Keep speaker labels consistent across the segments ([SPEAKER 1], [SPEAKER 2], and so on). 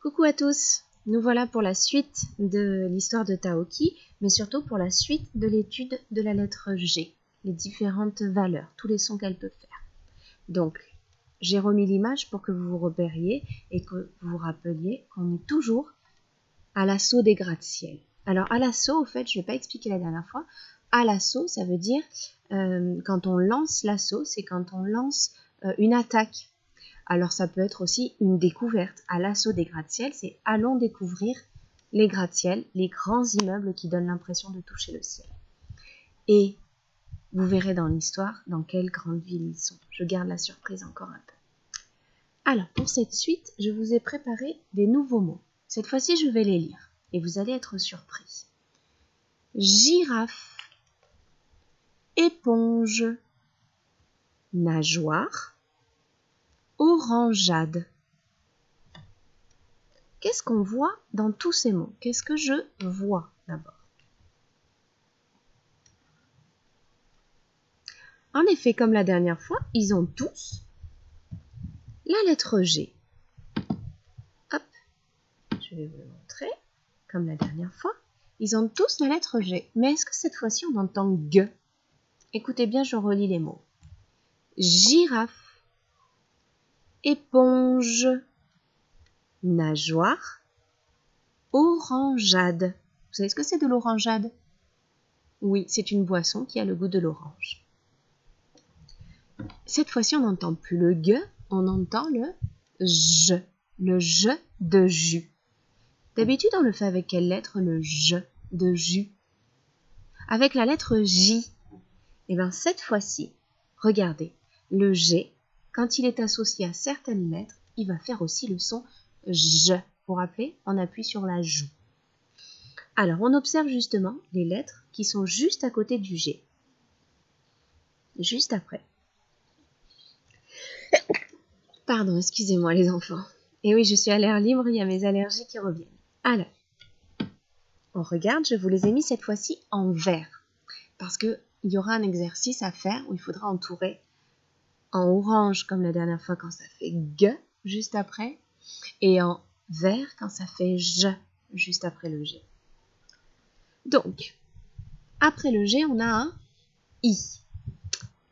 [SPEAKER 1] Coucou à tous, nous voilà pour la suite de l'histoire de Taoki, mais surtout pour la suite de l'étude de la lettre G, les différentes valeurs, tous les sons qu'elle peut faire. Donc, j'ai remis l'image pour que vous vous repériez et que vous vous rappeliez qu'on est toujours à l'assaut des gratte-ciel. Alors, à l'assaut, au fait, je ne vais pas expliquer la dernière fois, à l'assaut, ça veut dire, quand on lance l'assaut, c'est quand on lance une attaque. Alors ça peut être aussi une découverte. À l'assaut des gratte-ciel, c'est allons découvrir les gratte-ciel, les grands immeubles qui donnent l'impression de toucher le ciel. Et vous verrez dans l'histoire dans quelle grande ville ils sont. Je garde la surprise encore un peu. Alors pour cette suite, je vous ai préparé des nouveaux mots. Cette fois-ci, je vais les lire et vous allez être surpris. Girafe, éponge, nageoire, orangeade. Qu'est-ce qu'on voit dans tous ces mots? Qu'est-ce que je vois d'abord? En effet, comme la dernière fois, ils ont tous la lettre G. Hop, je vais vous le montrer. Comme la dernière fois, ils ont tous la lettre G. Mais est-ce que cette fois-ci, on entend G? Écoutez bien, je relis les mots. Girafe, éponge, nageoire, orangeade. Vous savez ce que c'est de l'orangeade? Oui, c'est une boisson qui a le goût de l'orange. Cette fois-ci, on n'entend plus le G, on entend le J de jus. D'habitude, on le fait avec quelle lettre, le J de jus? Avec la lettre J. Et bien, cette fois-ci, regardez, le G, quand il est associé à certaines lettres, il va faire aussi le son J. Vous vous rappelez, on appuie sur la joue. Alors, on observe justement les lettres qui sont juste à côté du G. Juste après. Pardon, excusez-moi les enfants. Et oui, je suis à l'air libre, il y a mes allergies qui reviennent. Alors, on regarde, je vous les ai mis cette fois-ci en vert. Parce qu'il y aura un exercice à faire où il faudra entourer en orange, comme la dernière fois quand ça fait G, juste après, et en vert quand ça fait J, juste après le G. Donc, après le G, on a un I.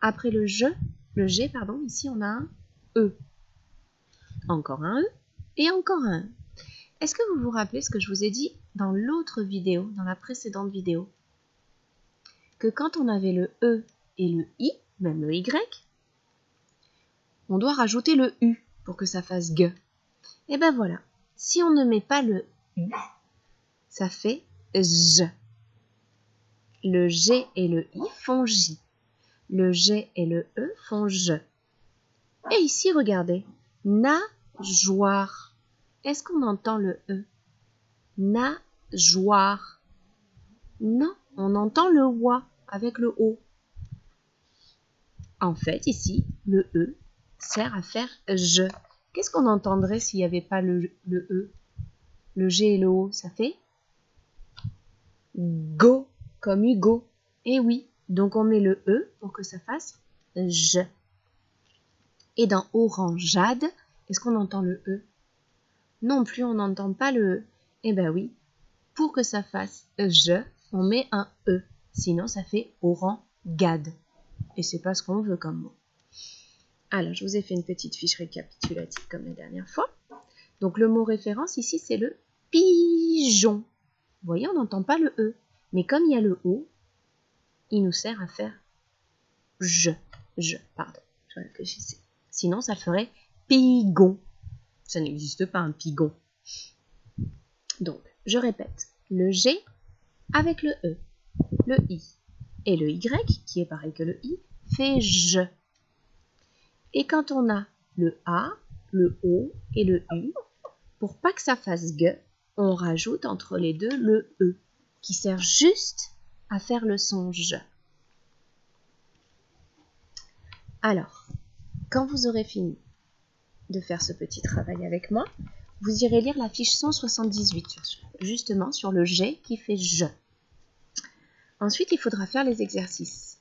[SPEAKER 1] Après le G, ici on a un E. Encore un E et encore un E. Est-ce que vous vous rappelez ce que je vous ai dit dans l'autre vidéo, dans la précédente vidéo? Que quand on avait le E et le I, même le Y, on doit rajouter le U pour que ça fasse G. Et ben voilà, si on ne met pas le U, ça fait J. Le G et le I font J. Le G et le E font J. Et ici, regardez, nageoire. Est-ce qu'on entend le E? Nageoire. Non, on entend le WA avec le O. En fait, ici, le E sert à faire J. Qu'est-ce qu'on entendrait s'il n'y avait pas le E? Le G et le O, ça fait go, comme Hugo. Eh oui, donc on met le E pour que ça fasse J. Et dans orangeade, est-ce qu'on entend le E? Non plus, on n'entend pas le E. Eh ben oui, pour que ça fasse J, on met un E. Sinon, ça fait orangade. Et c'est pas ce qu'on veut comme mot. Alors, je vous ai fait une petite fiche récapitulative comme la dernière fois. Donc, le mot référence ici, c'est le pigeon. Vous voyez, on n'entend pas le E. Mais comme il y a le O, il nous sert à faire je, pardon, je réfléchissais. Sinon, ça ferait pigon. Ça n'existe pas un pigon. Donc, je répète, le G avec le E, le I et le Y, qui est pareil que le I, fait je. Et quand on a le A, le O et le U, pour pas que ça fasse G, on rajoute entre les deux le E, qui sert juste à faire le son J. Alors, quand vous aurez fini de faire ce petit travail avec moi, vous irez lire la fiche 178, justement sur le G qui fait J. Ensuite, il faudra faire les exercices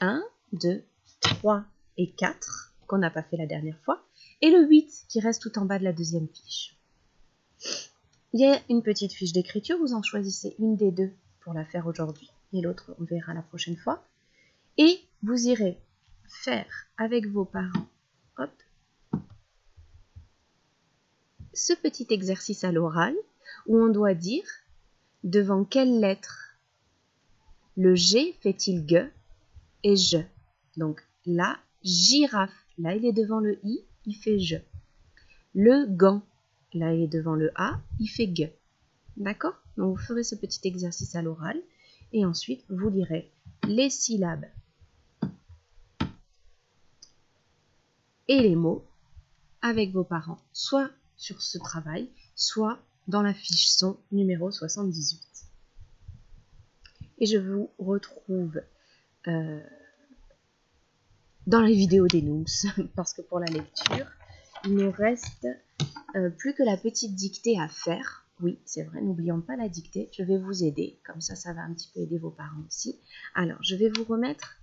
[SPEAKER 1] 1, 2, 3 et 4, qu'on n'a pas fait la dernière fois, et le 8 qui reste tout en bas de la deuxième fiche. Il y a une petite fiche d'écriture, vous en choisissez une des deux pour la faire aujourd'hui et l'autre on verra la prochaine fois. Et vous irez faire avec vos parents, hop, ce petit exercice à l'oral où on doit dire devant quelle lettre le G fait-il G et je. Donc la girafe, là il est devant le I, il fait je. Le gant, là il est devant le A, il fait G. D'accord? Donc vous ferez ce petit exercice à l'oral et ensuite vous lirez les syllabes et les mots avec vos parents, soit sur ce travail, soit dans la fiche son numéro 78. Et je vous retrouve dans les vidéos des Nooms, parce que pour la lecture, il nous reste plus que la petite dictée à faire. Oui, c'est vrai, n'oublions pas la dictée. Je vais vous aider, comme ça va un petit peu aider vos parents aussi. Alors, je vais vous remettre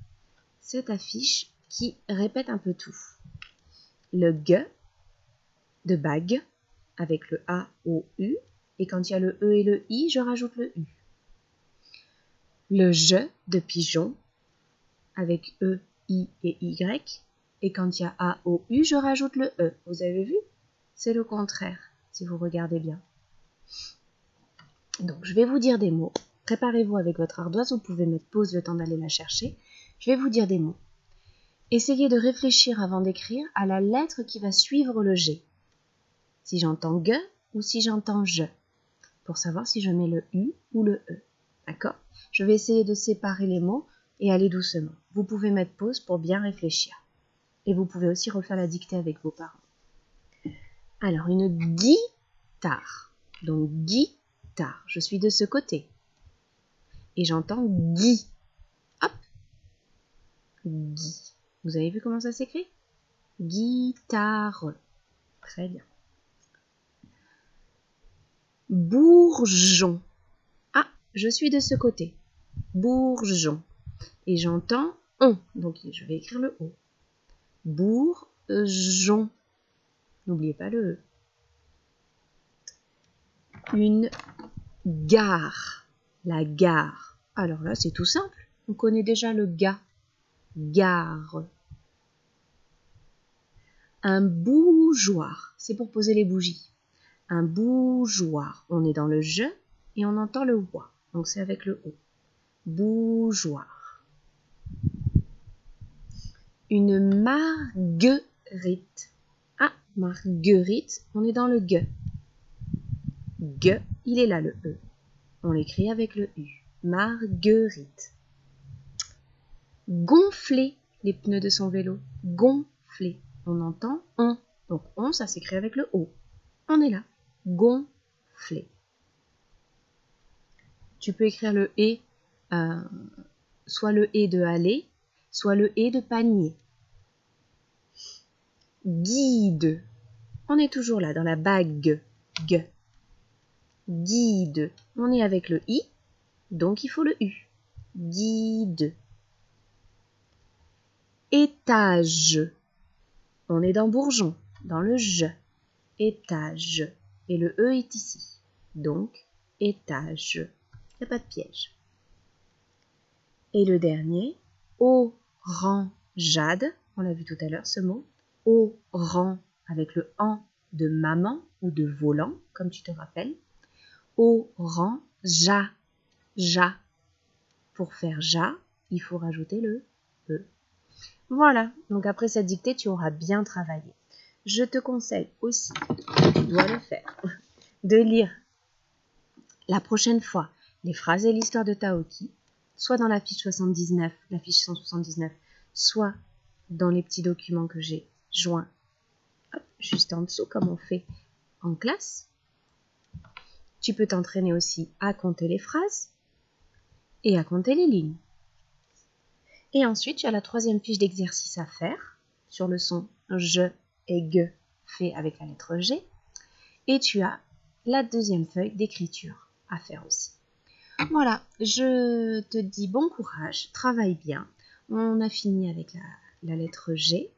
[SPEAKER 1] cette affiche qui répète un peu tout. Le G de bague, avec le A, O, U. Et quand il y a le E et le I, je rajoute le U. Le je de pigeon, avec E, I et Y. Et quand il y a A, O, U, je rajoute le E. Vous avez vu? C'est le contraire, si vous regardez bien. Donc, je vais vous dire des mots. Préparez-vous avec votre ardoise. Vous pouvez mettre pause le temps d'aller la chercher. Je vais vous dire des mots. Essayez de réfléchir avant d'écrire à la lettre qui va suivre le G. Si j'entends G ou si j'entends je. Pour savoir si je mets le U ou le E. D'accord? Je vais essayer de séparer les mots et aller doucement. Vous pouvez mettre pause pour bien réfléchir. Et vous pouvez aussi refaire la dictée avec vos parents. Alors, une guitare. Donc, guitare. Je suis de ce côté. Et j'entends Guy. Hop. Guy. Vous avez vu comment ça s'écrit? Guitare. Très bien. Bourgeon. Ah, je suis de ce côté. Bourgeon. Et j'entends on. Donc, je vais écrire le O. Bourgeon. N'oubliez pas le E. Une gare. La gare. Alors là, c'est tout simple. On connaît déjà le ga. Gare. Un bougeoir. C'est pour poser les bougies. Un bougeoir. On est dans le je et on entend le wa. Donc c'est avec le O. Bougeoir. Une marguerite. Ah, marguerite, on est dans le ge. Ge, il est là le E. On l'écrit avec le U. Marguerite. Gonfler les pneus de son vélo. Gonfler. On entend on. Donc on, ça s'écrit avec le O. On est là. Gonfler. Tu peux écrire le E, soit le E de aller, soit le E de panier. Guide. On est toujours là, dans la bague. G. Guide. On est avec le I, donc il faut le U. Guide. Étage. On est dans bourgeon, dans le je. Étage. Et le E est ici. Donc, étage. Il n'y a pas de piège. Et le dernier, orangeade. On l'a vu tout à l'heure, ce mot. Oran, avec le an de maman ou de volant, comme tu te rappelles. Oran, ja. Pour faire ja, il faut rajouter le E. Voilà, donc après cette dictée, tu auras bien travaillé. Je te conseille aussi, tu dois le faire, de lire la prochaine fois les phrases et l'histoire de Taoki, soit dans la fiche 79, la fiche 179, soit dans les petits documents que j'ai joints juste en dessous, comme on fait en classe. Tu peux t'entraîner aussi à compter les phrases et à compter les lignes. Et ensuite, tu as la troisième fiche d'exercice à faire sur le son je et ge fait avec la lettre G. Et tu as la deuxième feuille d'écriture à faire aussi. Voilà, je te dis bon courage, travaille bien. On a fini avec la lettre G.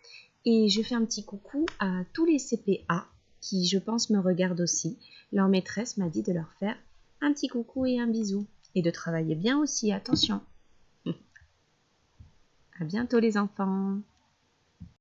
[SPEAKER 1] Et je fais un petit coucou à tous les CPA qui, je pense, me regardent aussi. Leur maîtresse m'a dit de leur faire un petit coucou et un bisou. Et de travailler bien aussi, attention. À bientôt les enfants.